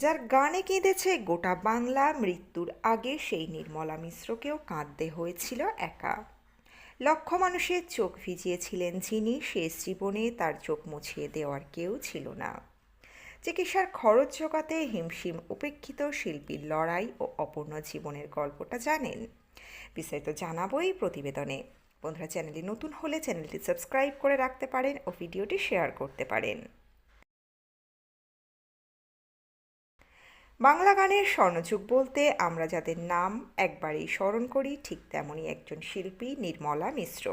যার গানে কেঁদেছে গোটা বাংলা, মৃত্যুর আগে সেই নির্মলা মিশ্রকেও কাঁদতে হয়েছিল একা। লক্ষ মানুষের চোখ ভিজিয়েছিলেন যিনি, শেষ জীবনে তার চোখ মুছিয়ে দেওয়ার কেউ ছিল না। চিকিৎসার খরচ জোগাতে হিমশিম উপেক্ষিত শিল্পীর লড়াই ও অপূর্ণ জীবনের গল্পটা জানেন? বিস্তারিত জানাবো এই প্রতিবেদনে। বন্ধুরা, চ্যানেলে নতুন হলে চ্যানেলটি সাবস্ক্রাইব করে রাখতে পারেন ও ভিডিওটি শেয়ার করতে পারেন। বাংলা গানের স্বর্ণযুগ বলতে আমরা যাদের নাম একবারেই স্মরণ করি, ঠিক তেমনই একজন শিল্পী নির্মলা মিশ্র,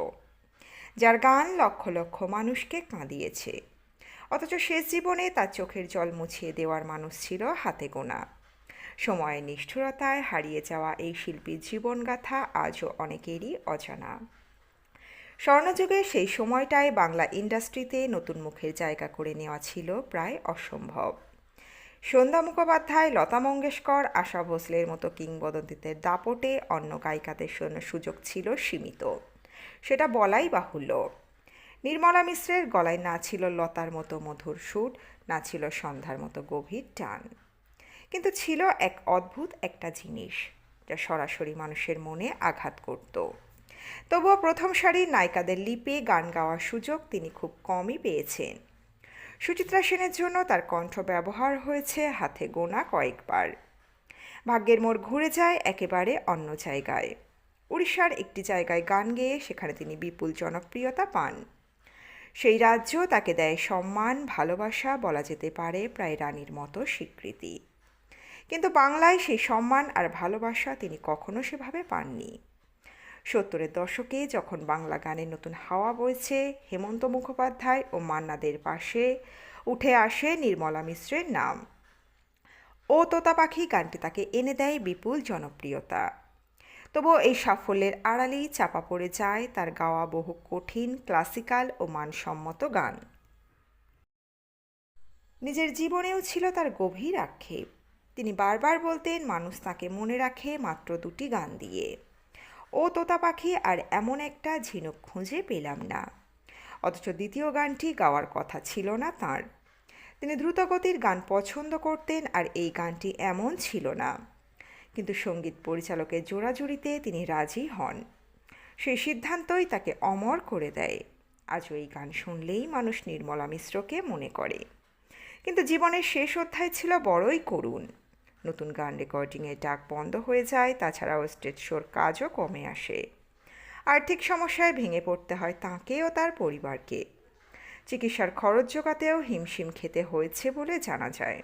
যার গান লক্ষ লক্ষ মানুষকে কাঁদিয়েছে। অথচ শেষ জীবনে তার চোখের জল মুছিয়ে দেওয়ার মানুষ ছিল হাতে গোনা। সময়ের নিষ্ঠুরতায় হারিয়ে যাওয়া এই শিল্পীর জীবনগাথা আজও অনেকেরই অজানা। স্বর্ণযুগে সেই সময়টায় বাংলা ইন্ডাস্ট্রিতে নতুন মুখের জায়গা করে নেওয়া ছিল প্রায় অসম্ভব। সন্ধ্যা মুখোপাধ্যায়, লতা মঙ্গেশকর, আশা ভোসলের মতো কিংবদন্তিদের দাপটে অন্য গায়িকাদের জন্য সুযোগ ছিল সীমিত, সেটা বলাই বাহুল্য। নির্মলা মিশ্রের গলায় না ছিল লতার মতো মধুর সুর, না ছিল সন্ধ্যার মতো গভীর টান, কিন্তু ছিল এক অদ্ভুত একটা জিনিস যা সরাসরি মানুষের মনে আঘাত করত। তবুও প্রথম সারির নায়িকাদের লিপে গান গাওয়ার সুযোগ তিনি খুব কমই পেয়েছেন। সুচিত্রা সেনের জন্য তার কণ্ঠ ব্যবহার হয়েছে হাতে গোনা কয়েকবার। ভাগ্যের মোড় ঘুরে যায় একেবারে অন্য জায়গায়। উড়িষ্যার একটি জায়গায় গান গেয়ে সেখানে তিনি বিপুল জনপ্রিয়তা পান। সেই রাজ্য তাকে দেয় সম্মান, ভালোবাসা, বলা যেতে পারে প্রায় রানীর মতো স্বীকৃতি। কিন্তু বাংলায় সেই সম্মান আর ভালোবাসা তিনি কখনো সেভাবে পাননি। 70-এর দশকে যখন বাংলা গানের নতুন হাওয়া বইছে, হেমন্ত মুখোপাধ্যায় ও মান্না দের পাশে উঠে আসে নির্মলা মিশ্রের নাম। ও তোতা পাখি গানটি তাকে এনে দেয় বিপুল জনপ্রিয়তা। তবুও এই সাফল্যের আড়ালেই চাপা পড়ে যায় তার গাওয়া বহু কঠিন, ক্লাসিক্যাল ও মানসম্মত গান। নিজের জীবনেও ছিল তার গভীর আক্ষেপ। তিনি বারবার বলতেন মানুষ তাকে মনে রাখে মাত্র দুটি গান দিয়ে, ও তোতা পাখি আর এমন একটা ঝিনুক খুঁজে পেলাম না। অথচ দ্বিতীয় গানটি গাওয়ার কথা ছিল না তাঁর। তিনি দ্রুতগতির গান পছন্দ করতেন আর এই গানটি এমন ছিল না, কিন্তু সঙ্গীত পরিচালকের জোড়াজুড়িতে তিনি রাজি হন। সেই সিদ্ধান্তই তাকে অমর করে দেয়। আজও এই গান শুনলেই মানুষ নির্মলা মিশ্রকে মনে করে। কিন্তু জীবনের শেষ অধ্যায় ছিল বড়ই করুণ। নতুন গান রেকর্ডিংয়ের ডাক বন্ধ হয়ে যায়, তাছাড়াও স্টেজ শোর কাজও কমে আসে। আর্থিক সমস্যায় ভেঙে পড়তে হয় তাঁকে ও তার পরিবারকে। চিকিৎসার খরচ জোগাতেও হিমশিম খেতে হয়েছে বলে জানা যায়।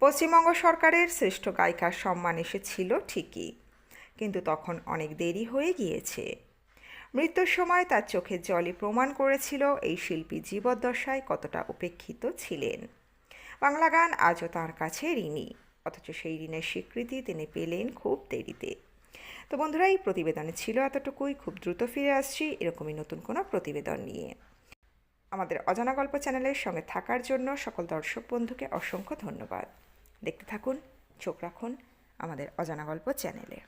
পশ্চিমবঙ্গ সরকারের শ্রেষ্ঠ গায়িকার সম্মান এসেছিল ঠিকই, কিন্তু তখন অনেক দেরি হয়ে গিয়েছে। মৃত্যুর সময় তার চোখের জলই প্রমাণ করেছিল এই শিল্পী জীবদ্দশায় কতটা উপেক্ষিত ছিলেন। বাংলা গান আজও তাঁর কাছে ঋণী, অথচ সেই ঋণের স্বীকৃতি তিনি পেলেন খুব দেরিতে। তো বন্ধুরা, এই প্রতিবেদনে ছিল এতটুকুই। খুব দ্রুত ফিরে আসছি এরকমই নতুন কোনো প্রতিবেদন নিয়ে। আমাদের অজানা গল্প চ্যানেলের সঙ্গে থাকার জন্য সকল দর্শক বন্ধুকে অসংখ্য ধন্যবাদ। দেখতে থাকুন, চোখ রাখুন আমাদের অজানা গল্প চ্যানেলে।